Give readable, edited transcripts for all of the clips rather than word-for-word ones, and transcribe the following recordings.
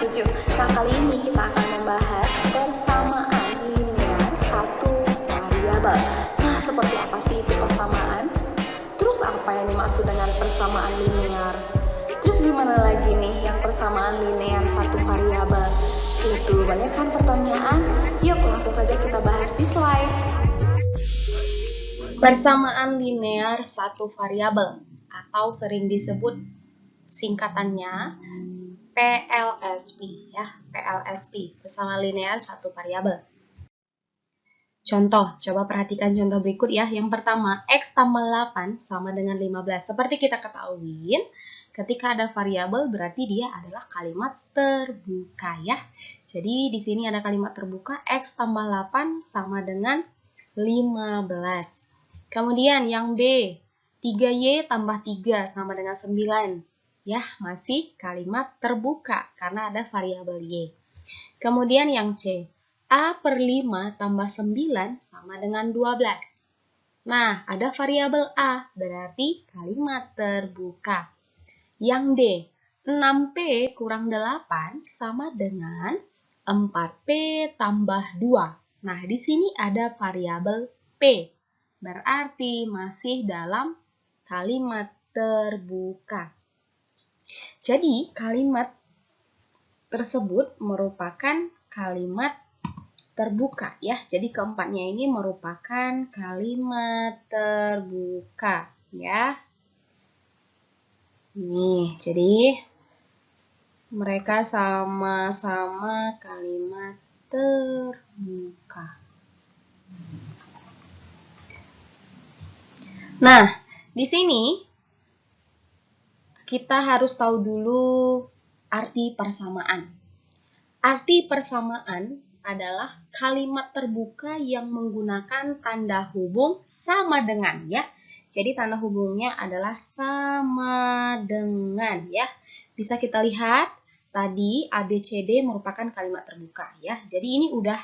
7. Nah, kali ini kita akan membahas persamaan linear satu variabel. Nah, seperti apa sih itu persamaan? Terus apa yang dimaksud dengan persamaan linear? Terus gimana lagi nih yang persamaan linear satu variabel? Itu banyak kan pertanyaan? Yuk langsung saja kita bahas di slide. Persamaan linear satu variabel atau sering disebut singkatannya PLSP ya, PLSP, persamaan linear satu variabel. Contoh, coba perhatikan contoh berikut ya. Yang pertama, X tambah 8 sama dengan 15. Seperti kita ketahui, ketika ada variabel berarti dia adalah kalimat terbuka ya. Jadi di sini ada kalimat terbuka, X tambah 8 sama dengan 15. Kemudian yang B, 3Y tambah 3 sama dengan 9. Ya, masih kalimat terbuka karena ada variabel Y. Kemudian yang C, A per 5 tambah 9 sama dengan 12. Nah, ada variabel A, berarti kalimat terbuka. Yang D, 6P kurang 8 sama dengan 4P tambah 2. Nah, di sini ada variabel P. Berarti masih dalam kalimat terbuka. Jadi, kalimat tersebut merupakan kalimat terbuka ya. Jadi, keempatnya ini merupakan kalimat terbuka ya. Nih, jadi mereka sama-sama kalimat terbuka. Nah, di sini kita harus tahu dulu arti persamaan. Arti persamaan adalah kalimat terbuka yang menggunakan tanda hubung sama dengan ya. Jadi tanda hubungnya adalah sama dengan ya. Bisa kita lihat tadi ABCD merupakan kalimat terbuka ya. Jadi ini udah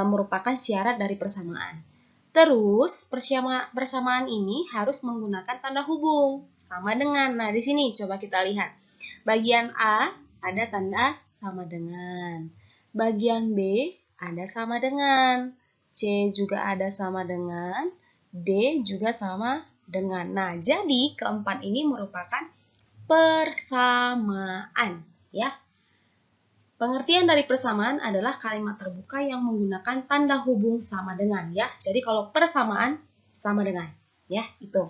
merupakan syarat dari persamaan. Terus, persamaan ini harus menggunakan tanda hubung sama dengan. Nah, di sini coba kita lihat. Bagian A ada tanda sama dengan. Bagian B ada sama dengan. C juga ada sama dengan. D juga sama dengan. Nah, jadi keempat ini merupakan persamaan, ya. Pengertian dari persamaan adalah kalimat terbuka yang menggunakan tanda hubung sama dengan ya. Jadi kalau persamaan sama dengan ya itu.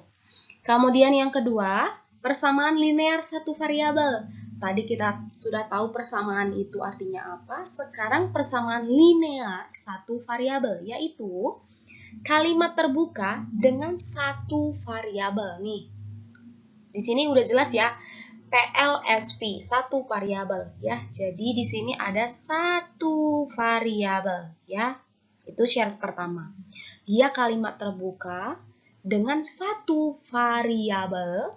Kemudian yang kedua, persamaan linear satu variabel. Tadi kita sudah tahu persamaan itu artinya apa. Sekarang persamaan linear satu variabel yaitu kalimat terbuka dengan satu variabel nih. Di sini udah jelas ya. PLSP, satu variabel ya. Jadi di sini ada satu variabel ya. Itu syarat pertama. Dia kalimat terbuka dengan satu variabel.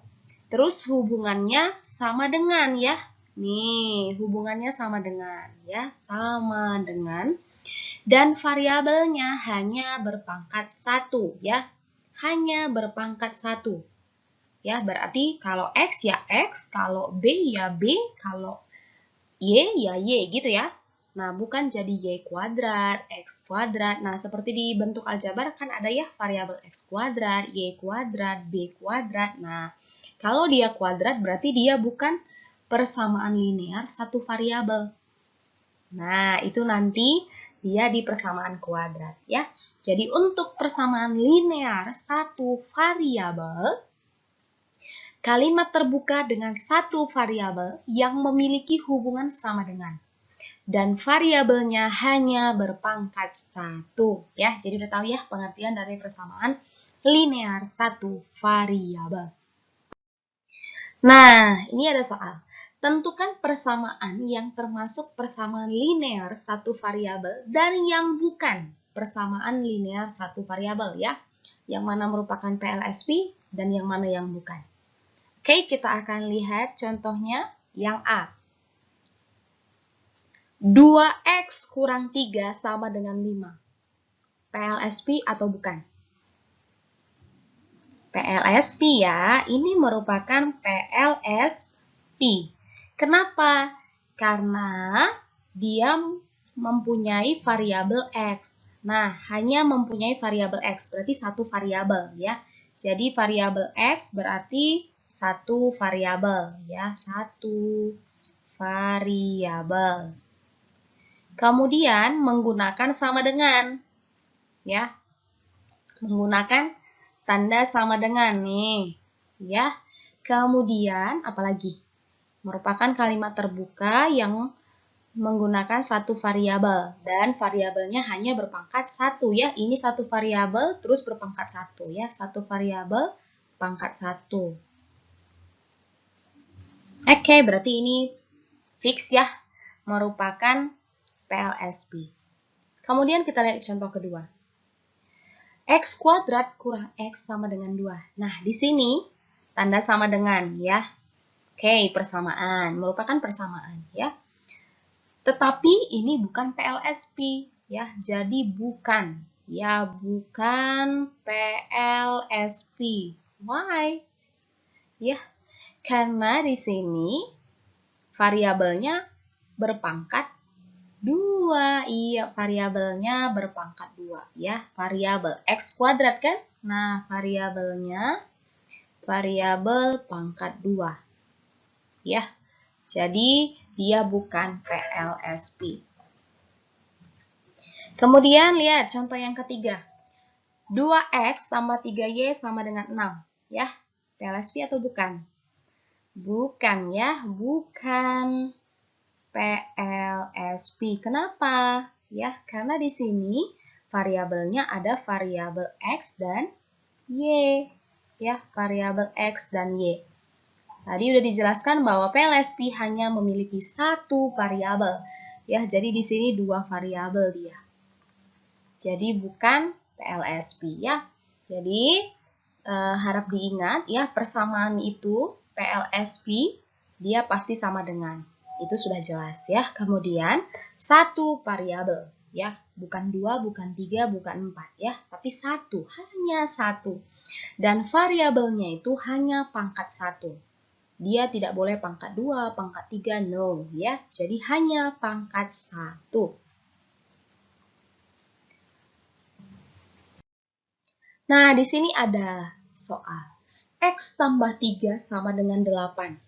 Terus hubungannya sama dengan ya. Nih, hubungannya sama dengan ya, sama dengan. Dan variabelnya hanya berpangkat 1 ya. Hanya berpangkat 1. Ya, berarti kalau X ya X, kalau B ya B, kalau Y ya Y gitu ya. Nah, bukan jadi Y kuadrat, X kuadrat. Nah, seperti di bentuk aljabar kan ada ya variabel X kuadrat, Y kuadrat, B kuadrat. Nah, kalau dia kuadrat berarti dia bukan persamaan linear satu variabel. Nah, itu nanti dia di persamaan kuadrat ya. Jadi untuk persamaan linear satu variabel, kalimat terbuka dengan satu variabel yang memiliki hubungan sama dengan. Dan variabelnya hanya berpangkat 1. Ya, jadi udah tahu ya pengertian dari persamaan linear satu variabel. Nah, ini ada soal. Tentukan persamaan yang termasuk persamaan linear satu variabel dan yang bukan persamaan linear satu variabel ya. Yang mana merupakan PLSP dan yang mana yang bukan. Oke, kita akan lihat contohnya yang A. 2X kurang 3 sama dengan 5. PLSP atau bukan? PLSP ya, ini merupakan PLSP. Kenapa? Karena dia mempunyai variabel X. Nah, hanya mempunyai variabel X, berarti satu variabel ya. Jadi variabel X berarti satu variabel ya, satu variabel. Kemudian menggunakan sama dengan ya. Menggunakan tanda sama dengan nih ya. Kemudian apalagi? Merupakan kalimat terbuka yang menggunakan satu variabel dan variabelnya hanya berpangkat satu ya. Ini satu variabel terus berpangkat satu ya. Satu variabel pangkat satu. Oke, berarti ini fix ya. Merupakan PLSP. Kemudian kita lihat contoh kedua. X kuadrat kurang X sama dengan 2. Nah, di sini tanda sama dengan ya. Oke, persamaan. Merupakan persamaan ya. Tetapi ini bukan PLSP ya. Jadi bukan PLSP. Why? Ya, karena di sini variabelnya berpangkat 2. Iya, variabelnya berpangkat 2 ya. Variabel X kuadrat kan? Nah, variabelnya variabel pangkat 2. Ya. Jadi dia bukan PLSP. Kemudian lihat contoh yang ketiga. 2X tambah 3Y sama dengan 6. Ya, PLSP atau bukan? Bukan ya, bukan PLSP. Kenapa? Ya, karena di sini variabelnya ada variabel X dan Y. Ya, variabel X dan Y. Tadi udah dijelaskan bahwa PLSP hanya memiliki satu variabel. Ya, jadi di sini dua variabel dia. Jadi bukan PLSP ya. Jadi harap diingat ya, persamaan itu PLSP dia pasti sama dengan. Itu sudah jelas ya. Kemudian satu variabel ya, bukan 2, bukan 3, bukan 4 ya, tapi satu, hanya satu. Dan variabelnya itu hanya pangkat 1. Dia tidak boleh pangkat 2, pangkat 3, no ya. Jadi hanya pangkat 1. Nah, di sini ada soal. X tambah 3 sama dengan 8.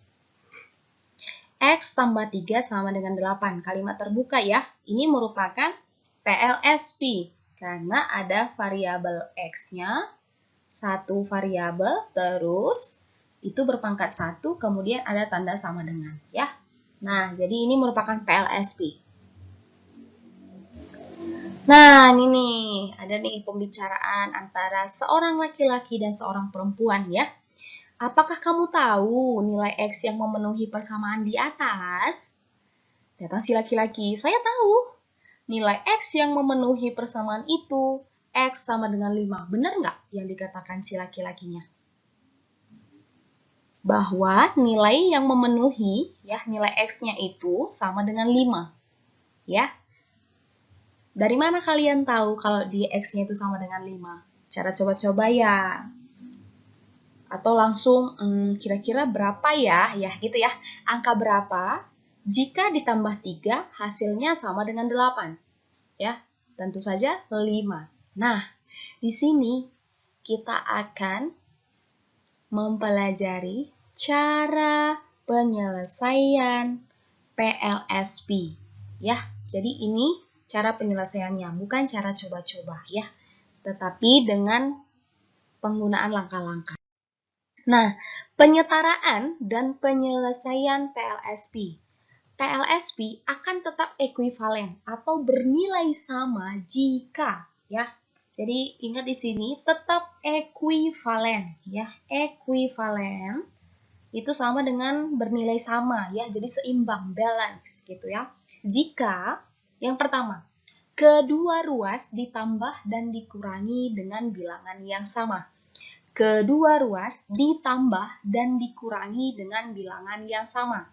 X tambah 3 sama dengan 8. Kalimat terbuka ya. Ini merupakan PLSP. Karena ada variabel X-nya. Satu variabel, terus itu berpangkat 1, kemudian ada tanda sama dengan. Ya. Nah, jadi ini merupakan PLSP. Nah, ini nih. Ada nih pembicaraan antara seorang laki-laki dan seorang perempuan ya. Apakah kamu tahu nilai X yang memenuhi persamaan di atas? Datang si laki-laki, saya tahu. Nilai X yang memenuhi persamaan itu, X sama dengan 5. Benar nggak yang dikatakan si laki-lakinya? Bahwa nilai yang memenuhi, ya nilai X-nya itu sama dengan 5. Ya. Dari mana kalian tahu kalau di X-nya itu sama dengan 5? Cara coba-coba ya. Atau langsung kira-kira berapa ya? Ya gitu ya. Angka berapa jika ditambah 3 hasilnya sama dengan 8? Ya, tentu saja 5. Nah, di sini kita akan mempelajari cara penyelesaian PLSP. Ya, jadi ini cara penyelesaiannya, bukan cara coba-coba ya, tetapi dengan penggunaan langkah-langkah. Nah, penyetaraan dan penyelesaian PLSP. PLSP akan tetap ekuivalen atau bernilai sama jika ya. Jadi ingat di sini tetap ekuivalen ya. Ekuivalen itu sama dengan bernilai sama ya. Jadi seimbang, balance gitu ya. Jika yang pertama, kedua ruas ditambah dan dikurangi dengan bilangan yang sama. Kedua ruas ditambah dan dikurangi dengan bilangan yang sama.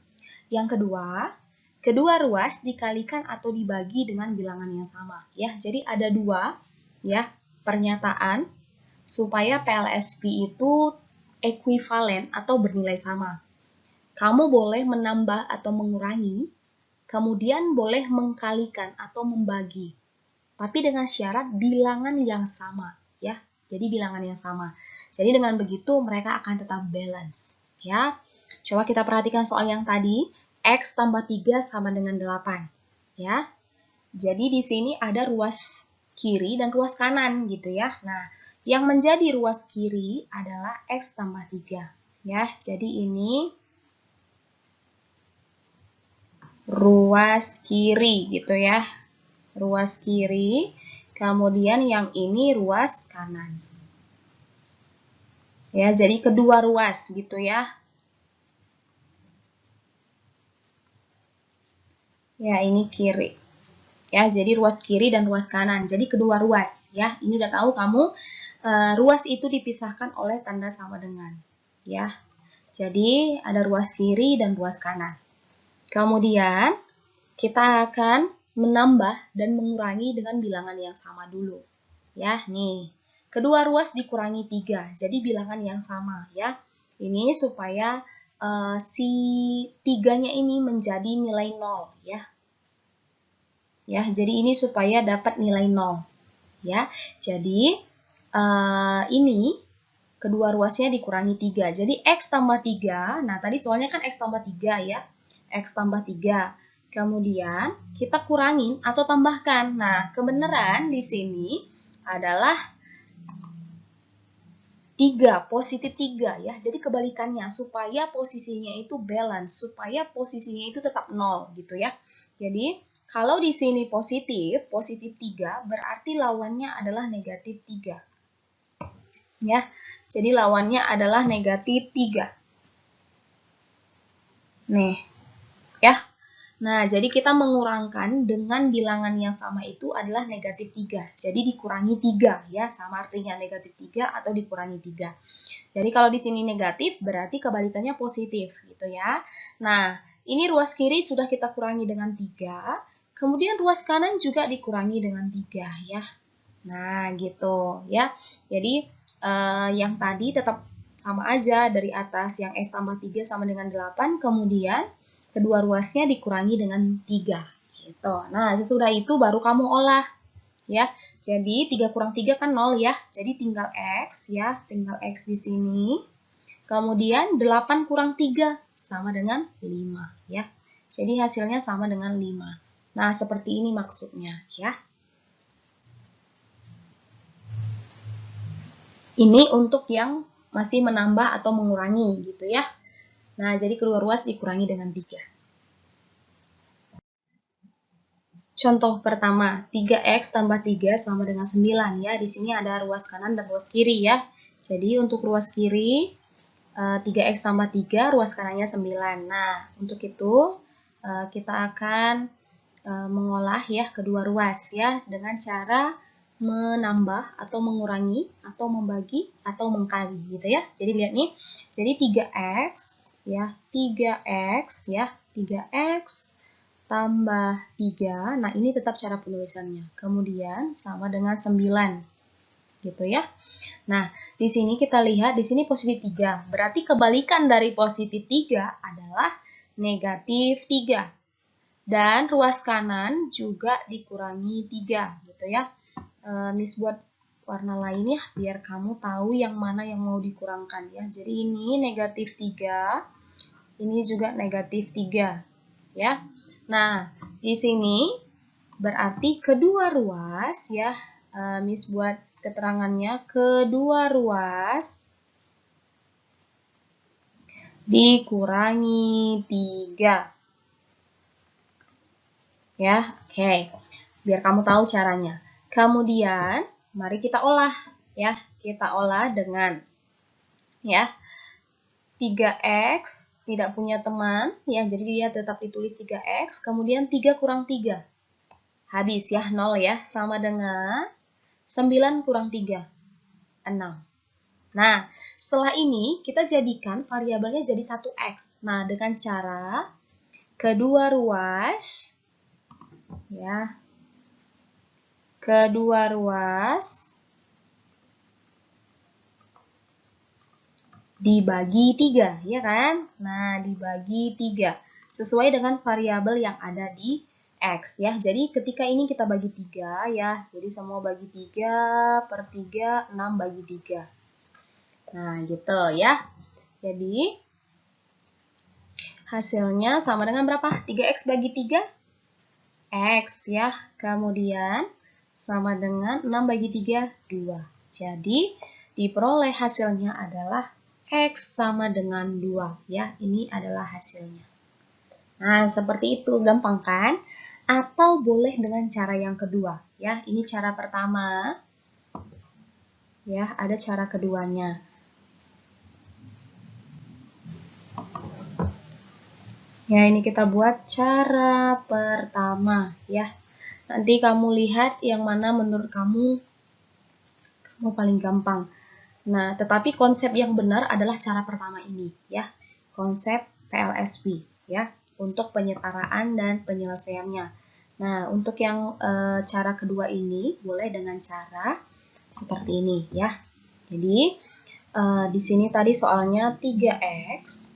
Yang kedua, kedua ruas dikalikan atau dibagi dengan bilangan yang sama. Ya, jadi ada dua ya pernyataan supaya PLSP itu ekuivalen atau bernilai sama. Kamu boleh menambah atau mengurangi kemudian boleh mengkalikan atau membagi. Tapi dengan syarat bilangan yang sama, ya. Jadi bilangan yang sama. Jadi dengan begitu mereka akan tetap balance, ya. Coba kita perhatikan soal yang tadi, X tambah 3 sama dengan 8, ya. Jadi di sini ada ruas kiri dan ruas kanan gitu ya. Nah, yang menjadi ruas kiri adalah X tambah 3, ya. Jadi ini ruas kiri gitu ya. Ruas kiri, kemudian yang ini ruas kanan. Ya, jadi kedua ruas gitu ya. Ya, ini kiri. Ya, jadi ruas kiri dan ruas kanan. Jadi kedua ruas ya. Ini udah tahu kamu ruas itu dipisahkan oleh tanda sama dengan, ya. Jadi ada ruas kiri dan ruas kanan. Kemudian kita akan menambah dan mengurangi dengan bilangan yang sama dulu. Ya, nih. Kedua ruas dikurangi 3, jadi bilangan yang sama ya. Ini supaya si 3-nya ini menjadi nilai 0 ya. Ya, jadi ini supaya dapat nilai 0 ya. Jadi ini kedua ruasnya dikurangi 3. Jadi X tambah 3, nah tadi soalnya kan X tambah 3 ya. X tambah 3. Kemudian kita kurangin atau tambahkan. Nah, kebenaran di sini adalah 3, positif 3 ya. Jadi kebalikannya, supaya posisinya itu balance, supaya posisinya itu tetap 0 gitu ya. Jadi, kalau di sini positif 3, berarti lawannya adalah negatif 3. Ya, jadi lawannya adalah negatif 3. Nih, ya. Nah, jadi kita mengurangkan dengan bilangan yang sama itu adalah negatif 3. Jadi dikurangi 3 ya, sama artinya negatif 3 atau dikurangi 3. Jadi kalau di sini negatif berarti kebalikannya positif gitu ya. Nah, ini ruas kiri sudah kita kurangi dengan 3, kemudian ruas kanan juga dikurangi dengan 3 ya. Nah, gitu ya. Jadi yang tadi tetap sama aja dari atas, yang X tambah 3 sama dengan 8, kemudian kedua ruasnya dikurangi dengan 3 gitu. Nah, sesudah itu baru kamu olah ya. Jadi 3 kurang 3 kan 0 ya. Jadi tinggal X ya, tinggal X di sini. Kemudian 8 kurang 3 sama dengan 5 ya. Jadi hasilnya sama dengan 5. Nah, seperti ini maksudnya ya. Ini untuk yang masih menambah atau mengurangi gitu ya. Nah, jadi kedua ruas dikurangi dengan 3. Contoh pertama, 3X tambah 3 sama dengan 9 ya. Di sini ada ruas kanan dan ruas kiri ya. Jadi untuk ruas kiri 3X tambah 3, ruas kanannya 9. Nah, untuk itu kita akan mengolah ya kedua ruas ya dengan cara menambah atau mengurangi atau membagi atau mengkali gitu ya. Jadi lihat nih. Jadi 3X ya, 3X ya, 3X tambah 3, nah ini tetap cara penulisannya. Kemudian sama dengan 9, gitu ya. Nah, di sini kita lihat, di sini positif 3. Berarti kebalikan dari positif 3 adalah negatif 3. Dan ruas kanan juga dikurangi 3, gitu ya. Miss buat warna lain ya, biar kamu tahu yang mana yang mau dikurangkan ya. Jadi ini negatif 3, ini juga negatif 3, ya. Nah, di sini berarti kedua ruas ya, Miss buat keterangannya, kedua ruas dikurangi 3. Ya, oke. Biar kamu tahu caranya. Kemudian, mari kita olah ya. Kita olah dengan ya 3X tidak punya teman, ya, jadi dia tetap ditulis 3X, kemudian 3 kurang 3. Habis ya, 0 ya, sama dengan 9 kurang 3, 6. Nah, setelah ini kita jadikan variabelnya jadi 1X. Nah, dengan cara kedua ruas, ya, kedua ruas dibagi 3, ya kan? Nah, dibagi 3. sesuai dengan variabel yang ada di X ya. Jadi ketika ini kita bagi 3 ya. Jadi semua bagi 3 per 3, 6 bagi 3. Nah gitu ya. Jadi hasilnya sama dengan berapa? 3X bagi 3? X ya. Kemudian sama dengan 6 bagi 3, 2. Jadi diperoleh hasilnya adalah X sama dengan 2 ya. Ini adalah hasilnya. Nah, seperti itu, gampang kan? Atau boleh dengan cara yang kedua ya. Ini cara pertama. Ya, ada cara keduanya. Ya, ini kita buat cara pertama ya. Nanti kamu lihat yang mana menurut kamu paling gampang. Nah, tetapi konsep yang benar adalah cara pertama ini ya. Konsep PLSP ya, untuk penyetaraan dan penyelesaiannya. Nah, untuk yang cara kedua ini boleh dengan cara seperti ini ya. Jadi, di sini tadi soalnya 3X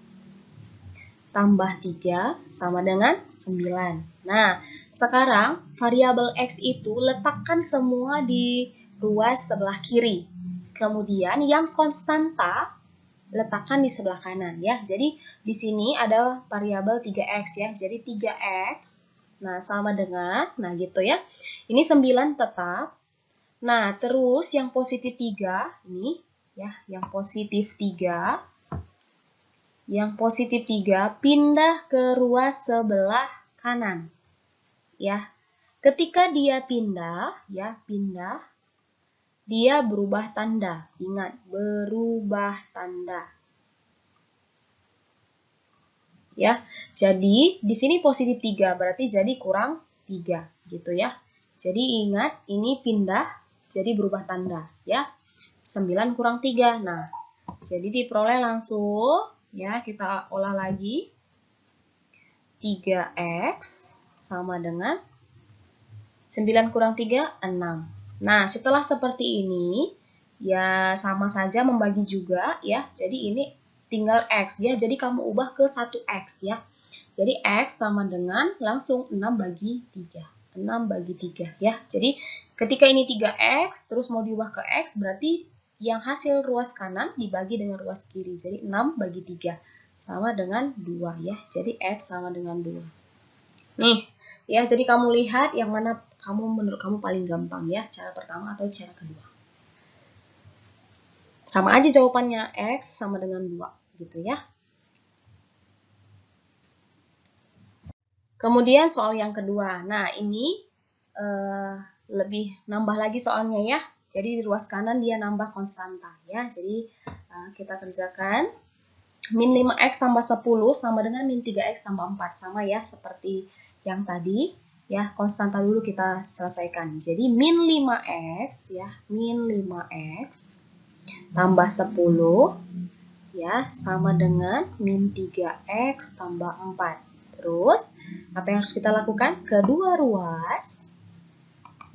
tambah 3 sama dengan 9. Nah, sekarang variabel X itu letakkan semua di ruas sebelah kiri. Kemudian yang konstanta letakkan di sebelah kanan ya. Jadi di sini ada variabel 3X ya. Jadi 3X nah sama dengan gitu ya. Ini 9 tetap. Nah, terus yang positif 3 ini ya, yang positif 3 pindah ke ruas sebelah kanan. Ya. Ketika dia pindah, dia berubah tanda. Ingat, berubah tanda. Ya. Jadi, di sini positif 3, berarti jadi kurang 3, gitu ya. Jadi, ingat, ini pindah, jadi berubah tanda, ya. 9 kurang 3. Nah, jadi diperoleh langsung, ya, kita olah lagi. 3X sama dengan 9 kurang 3, 6. Nah, setelah seperti ini, ya sama saja membagi juga ya. Jadi ini tinggal X ya. Jadi kamu ubah ke 1X ya. Jadi X sama dengan langsung 6 bagi 3. 6 bagi 3 ya. Jadi ketika ini 3X, terus mau diubah ke X, berarti yang hasil ruas kanan dibagi dengan ruas kiri. Jadi 6 bagi 3. Sama dengan 2 ya. Jadi X sama dengan 2. Nih, ya jadi kamu lihat yang mana menurut kamu paling gampang ya, cara pertama atau cara kedua. Sama aja jawabannya, X sama dengan 2 gitu ya. Kemudian soal yang kedua. Nah, ini lebih nambah lagi soalnya ya. Jadi di ruas kanan dia nambah konstanta ya. Jadi kita kerjakan. Min 5X tambah 10 sama dengan min 3X tambah 4. Sama ya, seperti yang tadi. Ya, konstanta dulu kita selesaikan. Jadi, min 5X, ya, min 5X tambah 10, ya, sama dengan min 3X tambah 4. Terus, apa yang harus kita lakukan? Kedua ruas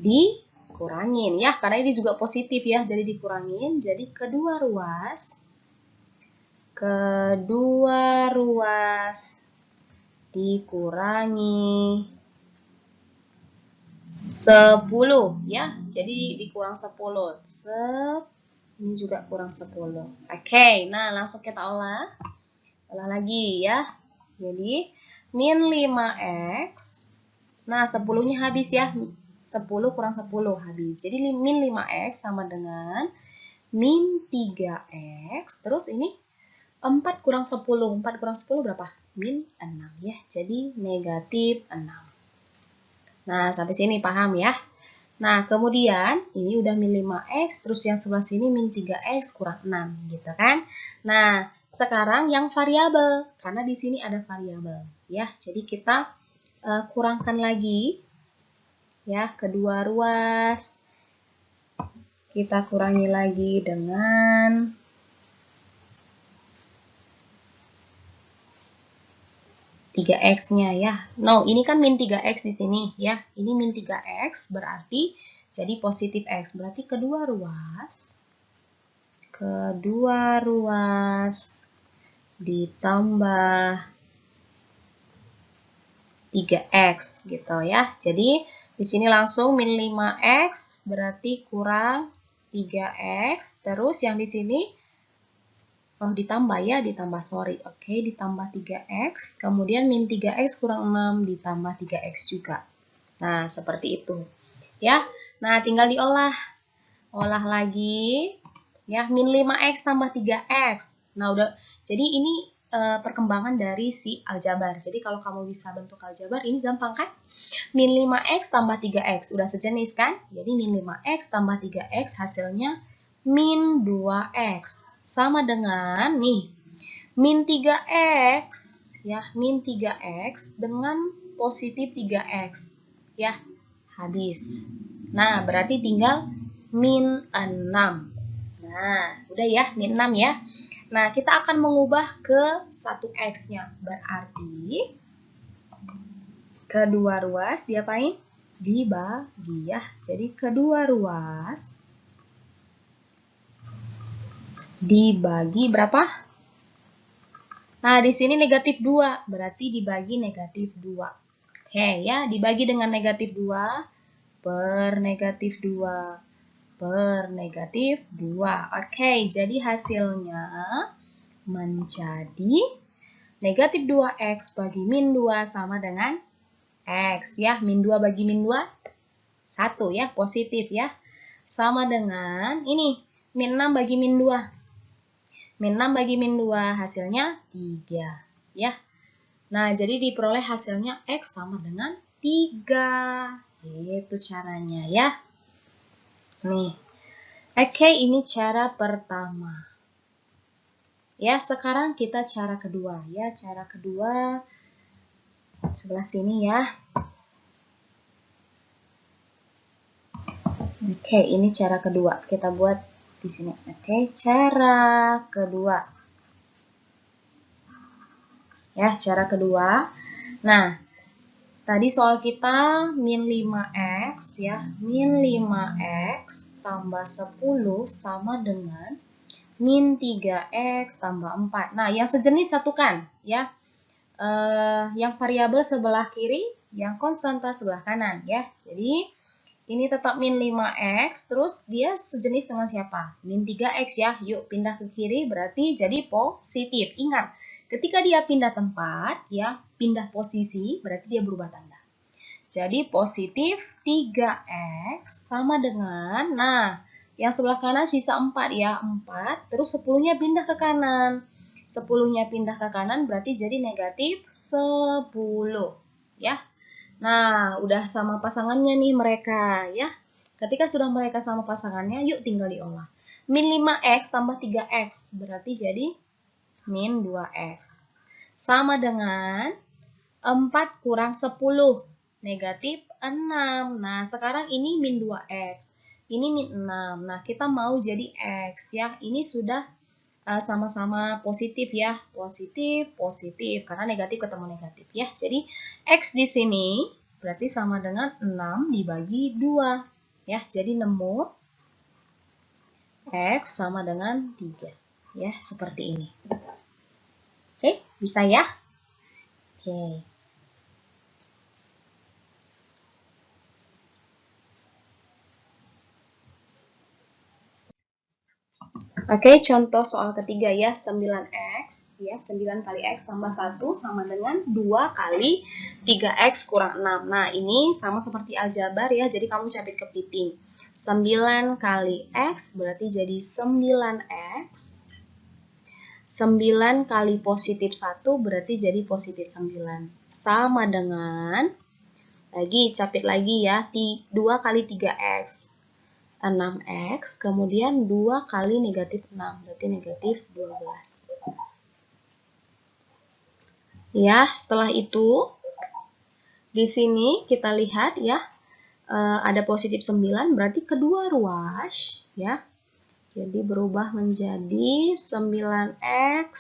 dikurangin, ya, karena ini juga positif, ya, jadi dikurangin. Jadi, kedua ruas dikurangi 10 ya. Jadi dikurang 10. Ini juga kurang 10. Oke, nah langsung kita olah. Olah lagi ya. Jadi min 5X. Nah, 10-nya habis ya. 10 kurang 10 habis. Jadi min 5X sama dengan min 3X. Terus ini 4 kurang 10. 4 kurang 10 berapa? Min 6 ya. Jadi negatif 6. Nah, sampai sini paham ya? Nah, kemudian ini udah min 5X, terus yang sebelah sini min 3X kurang 6 gitu kan? Nah, sekarang yang variabel, karena di sini ada variabel ya. Jadi kita kurangkan lagi ya kedua ruas. Kita kurangi lagi dengan 3X-nya ya. No, ini kan min 3X di sini ya. Ini min 3X berarti jadi positif X. Berarti kedua ruas ditambah 3x gitu ya. Jadi di sini langsung min 5x berarti kurang 3x. Terus yang di sini ditambah ya, ditambah sorry. Oke, ditambah 3x. Kemudian min 3x kurang 6 ditambah 3x juga. Nah, seperti itu. Ya. Nah, tinggal diolah. Olah lagi. Ya, min 5x tambah 3x. Nah, udah. Jadi ini perkembangan dari si aljabar. Jadi kalau kamu bisa bentuk aljabar, ini gampang kan? Min 5x tambah 3x. Udah sejenis kan? Jadi min 5x tambah 3x hasilnya min 2x. Sama dengan nih, min 3x. Ya, min 3x dengan positif 3x. Ya, habis. Nah, berarti tinggal min 6. Nah, udah ya, min 6 ya. Nah, kita akan mengubah ke 1x-nya. Berarti kedua ruas diapain? Dibagi ya. Jadi kedua ruas dibagi berapa? Nah, di sini negatif 2. Berarti dibagi negatif 2. Oke ya, dibagi dengan negatif 2 per negatif 2 per negatif 2. Oke, jadi hasilnya menjadi negatif 2x bagi min 2 sama dengan x ya. Min 2 bagi min 2, 1 ya, positif ya. Sama dengan ini, min 6 bagi min 2. Min 6 bagi min 2 hasilnya 3 ya. Nah, jadi diperoleh hasilnya x sama dengan 3. Itu caranya ya. Nih. Oke, ini cara pertama. Ya, sekarang kita cara kedua ya. Cara kedua sebelah sini ya. Oke, ini cara kedua. Kita buat di sini. Oke, cara kedua. Ya, cara kedua. Nah, tadi soal kita min 5x ya. Min 5x tambah 10 sama dengan min 3x tambah 4. Nah, yang sejenis satukan ya. Yang variabel sebelah kiri, yang konstanta sebelah kanan ya. Jadi, ini tetap min 5x, terus dia sejenis dengan siapa? Min 3x ya. Yuk, pindah ke kiri berarti jadi positif. Ingat, ketika dia pindah tempat, ya, pindah posisi, berarti dia berubah tanda. Jadi, positif 3x sama dengan, nah, yang sebelah kanan sisa 4 ya, 4, terus 10-nya pindah ke kanan. 10-nya pindah ke kanan berarti jadi negatif 10, ya. Nah, udah sama pasangannya nih mereka, ya. Ketika sudah mereka sama pasangannya, yuk tinggal diolah. Min 5x tambah 3x, berarti jadi min 2x. Sama dengan 4 kurang 10, negatif 6. Nah, sekarang ini min 2x. Ini min 6. Nah, kita mau jadi x ya. Ini sudah sama-sama positif ya. Positif, positif. Karena negatif ketemu negatif ya. Jadi, x di sini berarti sama dengan 6 dibagi 2. Ya, jadi nemu x sama dengan 3. Ya, seperti ini. Oke, bisa ya? Oke. Oke, contoh soal ketiga ya, 9x, ya, 9 kali x tambah 1 sama dengan 2 kali 3x kurang 6. Nah, ini sama seperti aljabar ya, jadi kamu cabit kepiting. 9 kali x berarti jadi 9x. 9 kali positif 1 berarti jadi positif 9. Sama dengan, lagi, capit lagi ya, 2 kali 3x. 6x, kemudian 2 kali negatif 6, berarti negatif 12. Ya, setelah itu, di sini kita lihat ya, ada positif 9, berarti kedua ruas, ya. Jadi berubah menjadi 9x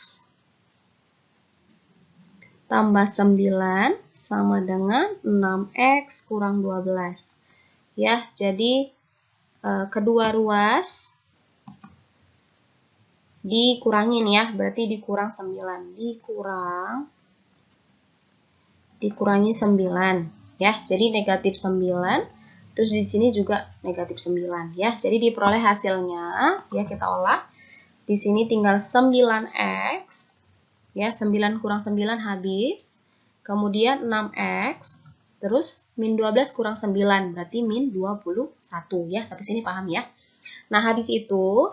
tambah 9 sama dengan 6x kurang 12. Ya, jadi kedua ruas dikurangin ya, berarti dikurang 9. Dikurang dikurangi 9 ya. Jadi negatif 9. Terus di sini juga negatif 9 ya. Jadi diperoleh hasilnya ya, kita olah. Di sini tinggal 9x ya, 9 kurang 9 habis. Kemudian 6x, terus min 12 kurang 9 berarti min 21 ya. Sampai sini paham ya. Nah, habis itu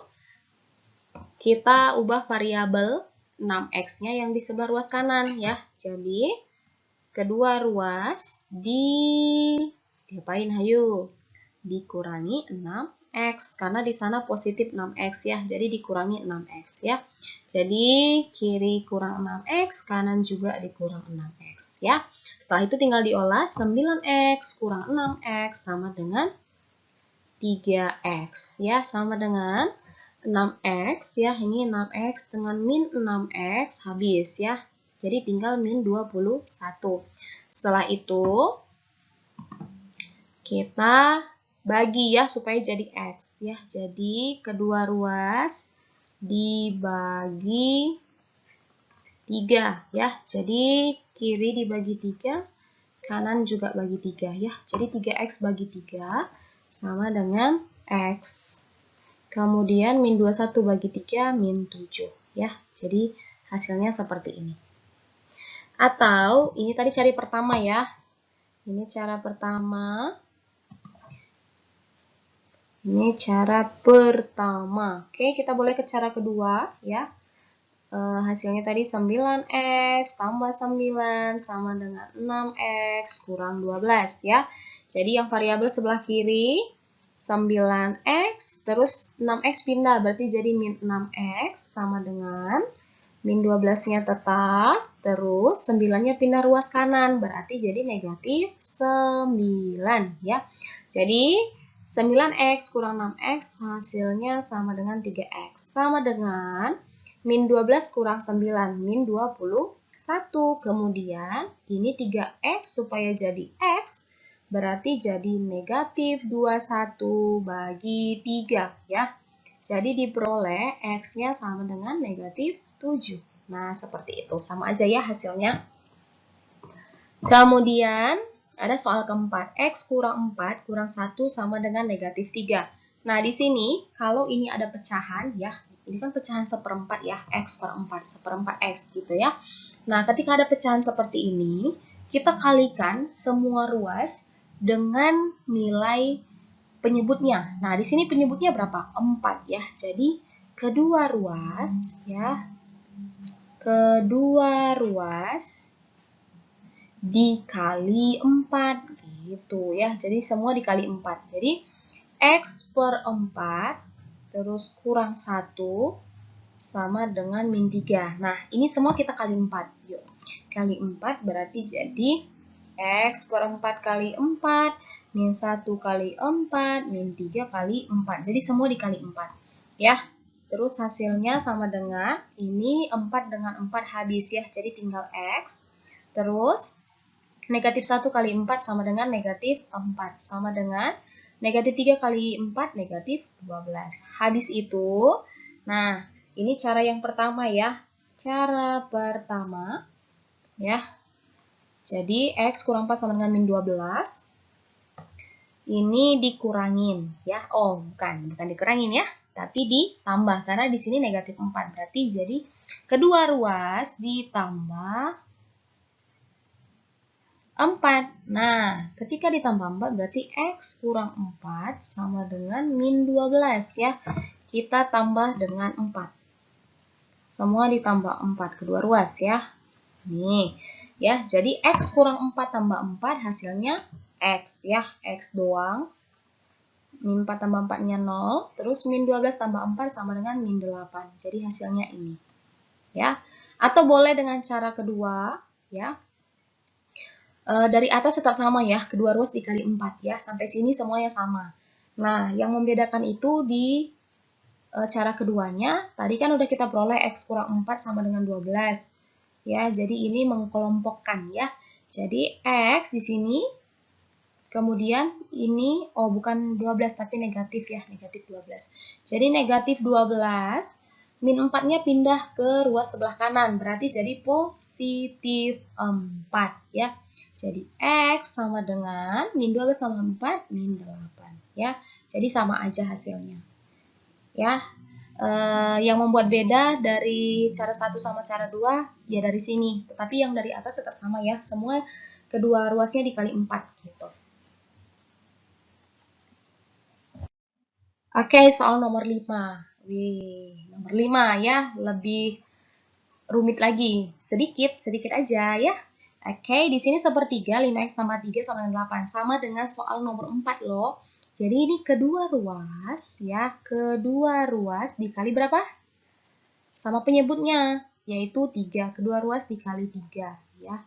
kita ubah variabel 6x-nya yang di sebelah ruas kanan ya. Jadi kedua ruas diapain hayu? Dikurangi 6x karena di sana positif 6x ya. Jadi dikurangi 6x ya. Jadi kiri kurang 6x, kanan juga dikurang 6x ya. Setelah itu tinggal diolah, 9x kurang 6x sama dengan 3x ya, sama dengan 6x ya, ini 6x dengan min 6x habis ya. Jadi tinggal min 21. Setelah itu kita bagi ya supaya jadi x ya. Jadi kedua ruas dibagi 3 ya. Jadi kiri dibagi 3, kanan juga bagi 3 ya. Jadi 3x bagi 3 sama dengan x. Kemudian min 21 bagi 3 min 7 ya. Jadi hasilnya seperti ini. Atau ini tadi cari pertama ya. Ini cara pertama. Ini cara pertama. Oke, kita boleh ke cara kedua ya. Hasilnya tadi 9x tambah 9 sama dengan 6x kurang 12 ya. Jadi yang variabel sebelah kiri 9x, terus 6x pindah, berarti jadi min 6x sama dengan min 12-nya tetap, terus 9-nya pindah ruas kanan, berarti jadi negatif 9 ya. Jadi 9x kurang 6x hasilnya sama dengan 3x, sama dengan min 12 kurang 9, min 21. Kemudian ini 3x supaya jadi x, berarti jadi negatif 21 bagi 3 ya. Jadi diperoleh x-nya sama dengan negatif 7. Nah, seperti itu. Sama aja ya hasilnya. Kemudian ada soal keempat. X kurang 4 kurang 1 sama dengan negatif 3. Nah, di sini kalau ini ada pecahan ya. Ini kan pecahan seperempat ya. X per 4. Seperempat X gitu ya. Nah, ketika ada pecahan seperti ini, kita kalikan semua ruas dengan nilai penyebutnya. Nah, di sini penyebutnya berapa? 4 ya. Jadi kedua ruas ya. Kedua ruas dikali 4 gitu ya. Jadi semua dikali 4. Jadi X per 4 terus kurang 1 sama dengan min 3. Nah, ini semua kita kali 4. Yuk. Kali 4 berarti jadi X per 4 kali 4, min 1 kali 4, min 3 kali 4. Jadi semua dikali 4. Ya. Terus hasilnya sama dengan, ini 4 dengan 4 habis ya. Jadi tinggal X. Terus negatif 1 kali 4 sama dengan negatif 4. Sama dengan negatif 3 kali 4, negatif 12. Habis itu, nah ini cara yang pertama ya. Cara pertama, ya. Jadi, X kurang 4 sama dengan min 12. Ini dikurangin, ya. Oh, bukan dikurangin ya. Tapi ditambah, karena di sini negatif 4. Berarti jadi kedua ruas ditambah 4. Nah, ketika ditambah 4 berarti X kurang 4 sama dengan min 12 ya. Kita tambah dengan 4. Semua ditambah 4 kedua ruas ya. Nih, ya. Jadi X kurang 4 tambah 4 hasilnya X ya. X doang. Min 4 tambah 4-nya 0. Terus min 12 tambah 4 sama dengan min 8. Jadi hasilnya ini. Ya. Atau boleh dengan cara kedua ya. Dari atas tetap sama ya, kedua ruas dikali 4 ya, sampai sini semuanya sama. Nah, yang membedakan itu di cara keduanya, tadi kan udah kita peroleh X kurang 4 sama dengan 12. Ya, jadi ini mengkelompokkan ya. Jadi X di sini, kemudian ini, oh bukan 12 tapi negatif ya, negatif 12. Jadi negatif 12, min 4-nya pindah ke ruas sebelah kanan, berarti jadi positif 4 ya. Jadi X sama dengan min 12 tambah 4, min 8. Ya, jadi sama aja hasilnya. Ya, yang membuat beda dari cara 1 sama cara 2, ya dari sini. Tetapi yang dari atas tetap sama ya, semua kedua ruasnya dikali 4 gitu. Oke, soal nomor 5. Wih, nomor 5 ya, lebih rumit lagi. Sedikit aja ya. Oke, di sini sepertiga 5x tambah 3 sama dengan 8. Sama dengan soal nomor 4 loh. Jadi ini kedua ruas ya, kedua ruas dikali berapa? Sama penyebutnya, yaitu 3. Kedua ruas dikali 3 ya.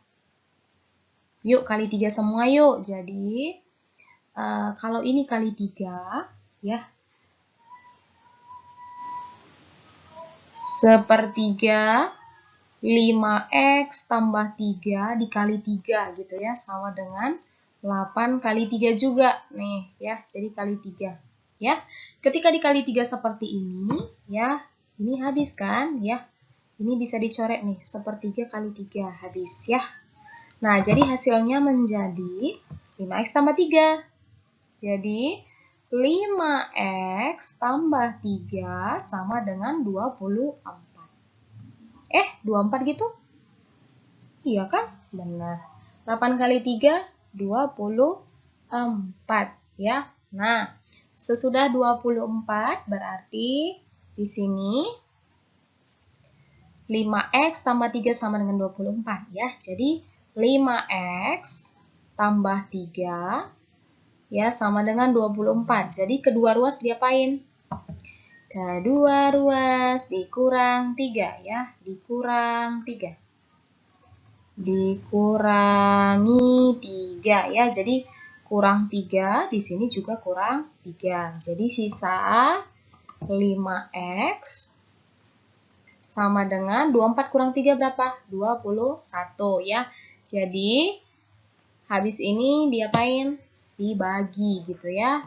Yuk kali 3 semua yuk. Jadi kalau ini kali 3 ya. Sepertiga 5x tambah 3 dikali 3 gitu ya, sama dengan 8 kali 3 juga. Nih ya, jadi kali 3. Ya, ketika dikali 3 seperti ini, ya, ini habis kan? Ya, ini bisa dicoret nih, sepertiga kali 3 habis ya. Nah, jadi hasilnya menjadi 5x tambah 3. Jadi, 5x tambah 3 sama dengan 24. 24 gitu? Iya kan? Benar. 8 kali 3, 24 ya. Nah, sesudah 24 berarti di sini 5x tambah 3 sama dengan 24 ya. Jadi 5x tambah 3 ya sama dengan 24. Jadi kedua ruas diapain? Kedua ruas dikurang 3 ya, dikurang 3. Dikurangi 3 ya. Jadi kurang 3, di sini juga kurang 3. Jadi sisa 5x sama dengan 24 kurang 3 berapa? 21 ya. Jadi habis ini diapain? Dibagi gitu ya.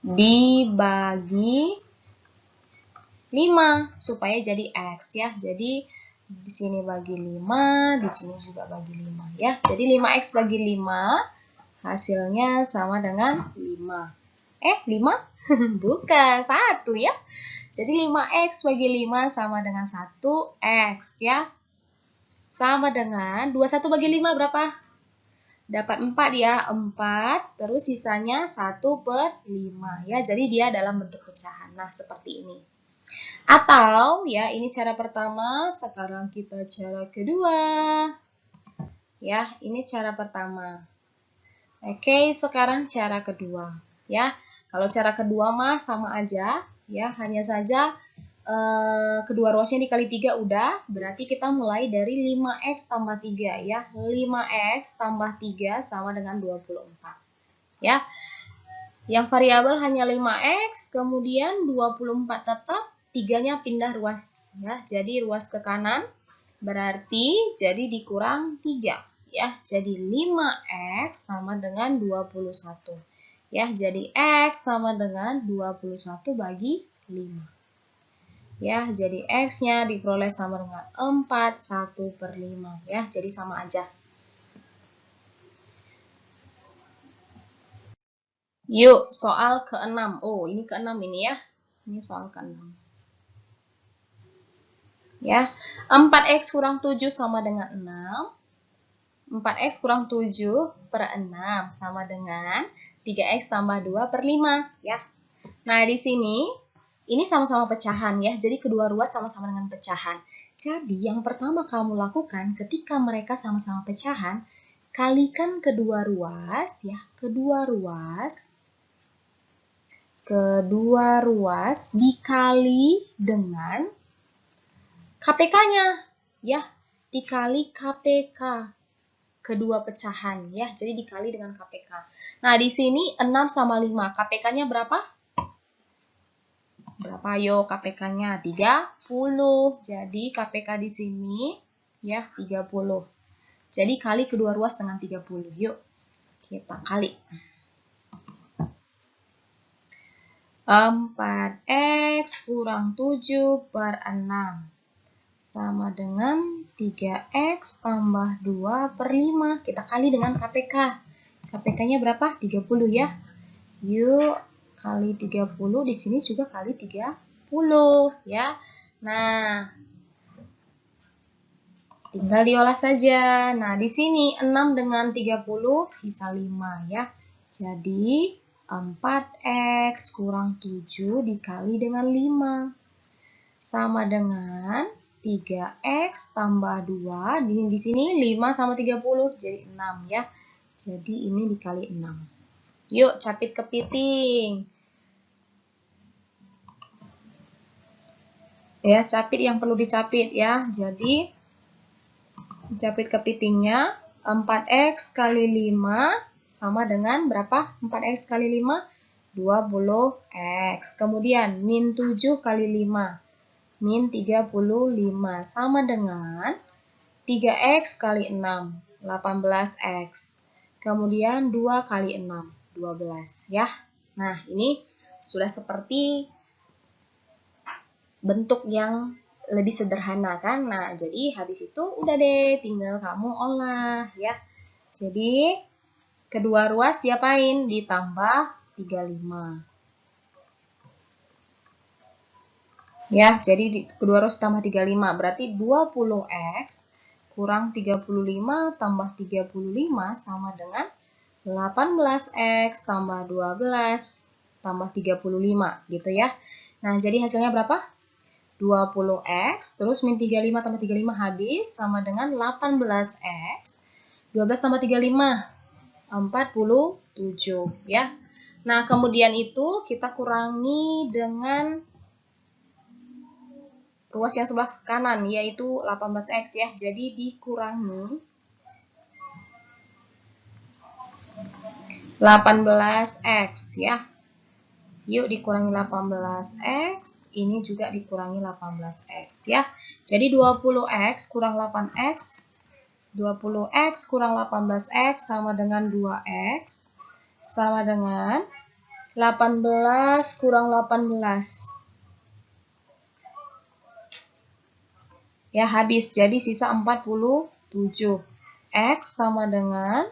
Dibagi 5 supaya jadi x ya. Jadi di sini bagi 5, di sini juga bagi 5 ya. Jadi 5x bagi 5 hasilnya sama dengan 5. 5? Bukan, 1 ya. Jadi 5x bagi 5 sama dengan 1x ya. Sama dengan 21 bagi 5 berapa? Dapat 4 ya, 4. Terus sisanya 1/5 ya. Jadi dia dalam bentuk pecahan. Nah, seperti ini. Atau ya, ini cara pertama, sekarang kita cara kedua. Ya, ini cara pertama. Oke, sekarang cara kedua. Ya, kalau cara kedua mah sama aja, ya, hanya saja kedua ruasnya dikali 3 udah, berarti kita mulai dari 5x tambah 3 ya. 5x tambah 3 sama dengan 24. Ya. Yang variabel hanya 5x, kemudian 24 tetap, 3-nya pindah ruas ya. Jadi ruas ke kanan berarti jadi dikurang 3 ya. Jadi 5x sama dengan 21. Ya, jadi x sama dengan 21 bagi 5. Ya, jadi x-nya diperoleh sama dengan 4, 1/5 ya. Jadi sama aja. Yuk, soal ke-6. Oh, ini ke-6 ini ya. Ini soal ke-6. Ya, 4x kurang 7 sama dengan 6. 4x kurang 7/6 sama dengan 3x tambah 2/5 ya. Nah, di sini ini sama-sama pecahan ya. Jadi kedua ruas sama-sama dengan pecahan. Jadi yang pertama kamu lakukan ketika mereka sama-sama pecahan, kalikan kedua ruas ya. Kedua ruas dikali dengan KPK-nya ya, dikali KPK kedua pecahan ya. Jadi dikali dengan KPK. Nah, di sini 6 sama 5. KPK-nya berapa? Berapa yo KPK-nya? 30. Jadi KPK di sini ya 30. Jadi kali kedua ruas dengan 30. Yuk, kita kali. 4x kurang 7/6 sama dengan 3X tambah 2 per 5. Kita kali dengan KPK. KPK-nya berapa? 30 ya. Yuk, kali 30. Di sini juga kali 30 ya. Nah, tinggal diolah saja. Nah, di sini 6 dengan 30 sisa 5 ya. Jadi 4X kurang 7 dikali dengan 5. Sama dengan 3X tambah 2. Di sini 5 sama 30 jadi 6 ya. Jadi ini dikali 6. Yuk, capit kepiting. Ya, capit yang perlu dicapit ya. Jadi capit kepitingnya 4X kali 5 sama dengan berapa? 4X kali 5? 20X. Kemudian min 7 kali 5. Min 35 sama dengan 3X kali 6. 18X. Kemudian 2 kali 6. 12 ya. Nah, ini sudah seperti bentuk yang lebih sederhana kan. Nah, jadi habis itu udah deh tinggal kamu olah ya. Jadi kedua ruas diapain? Ditambah 35. Ya, jadi kedua ruas tambah 35 berarti 20X kurang 35 tambah 35 sama dengan 18X tambah 12 tambah 35 gitu ya. Nah, jadi hasilnya berapa? 20X, terus min 35 tambah 35 habis, sama dengan 18X, 12 tambah 35, 47, ya. Nah, kemudian itu kita kurangi dengan ruas yang sebelah kanan, yaitu 18X ya. Jadi dikurangi 18X ya. Yuk dikurangi 18X, ini juga dikurangi 18X ya. Jadi 20X kurang 8X, 20X kurang 18X sama dengan 2X, sama dengan 18 kurang 18. Ya, habis. Jadi sisa 47. X sama dengan,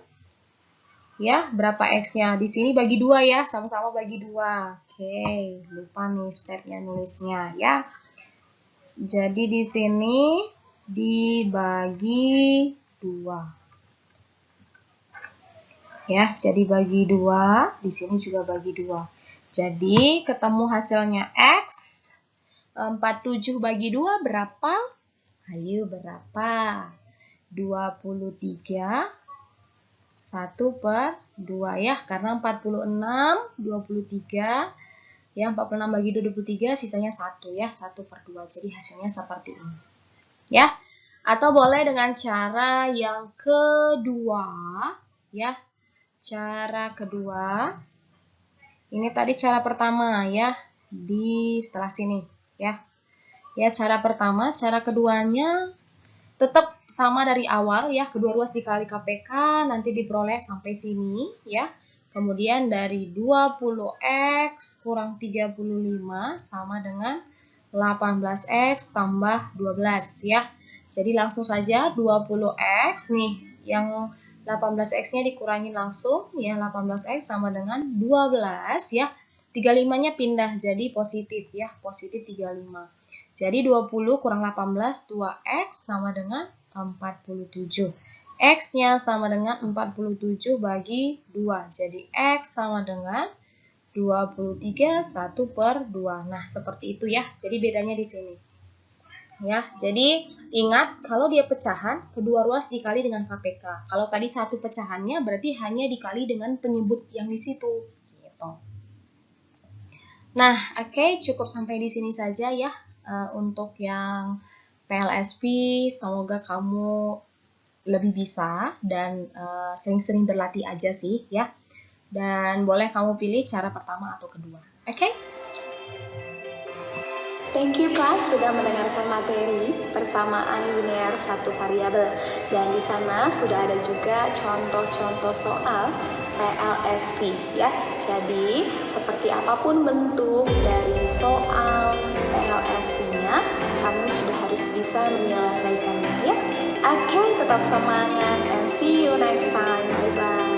ya, berapa X-nya? Di sini bagi 2 ya, sama-sama bagi 2. Oke, lupa nih stepnya nulisnya ya. Jadi di sini dibagi 2. Ya, jadi bagi 2, di sini juga bagi 2. Jadi ketemu hasilnya X. 47 bagi 2 berapa? Ayo berapa? 23. 1 per 2 ya, karena 46, 23, ya 46 bagi 23, sisanya 1 ya, 1 per 2, jadi hasilnya seperti ini. Ya, atau boleh dengan cara yang kedua, ya, cara kedua, ini tadi cara pertama ya, di setelah sini, ya. Ya, cara pertama, cara keduanya tetap sama dari awal ya, kedua ruas dikali KPK nanti diperoleh sampai sini ya. Kemudian dari 20X kurang 35 sama dengan 18X tambah 12 ya. Jadi langsung saja 20X nih, yang 18X-nya dikurangi langsung ya, 18X sama dengan 12 ya. 35-nya pindah jadi positif ya, positif 35. Jadi 20 kurang 18, 2X sama dengan 47. X-nya sama dengan 47 bagi 2. Jadi X sama dengan 23, 1 per 2. Nah, seperti itu ya. Jadi bedanya di sini. Ya, jadi ingat kalau dia pecahan, kedua ruas dikali dengan KPK. Kalau tadi satu pecahannya berarti hanya dikali dengan penyebut yang di situ. Gitu. Nah, oke, cukup sampai di sini saja ya. Untuk yang PLSP, semoga kamu lebih bisa dan sering-sering berlatih aja sih ya. Dan boleh kamu pilih cara pertama atau kedua. Oke? Thank you kelas sudah mendengarkan materi persamaan linear satu variabel, dan di sana sudah ada juga contoh-contoh soal PLSV ya. Jadi seperti apapun bentuk dari soal PLSV-nya, kamu sudah harus bisa menyelesaikannya ya. Oke, tetap semangat and see you next time. Bye bye.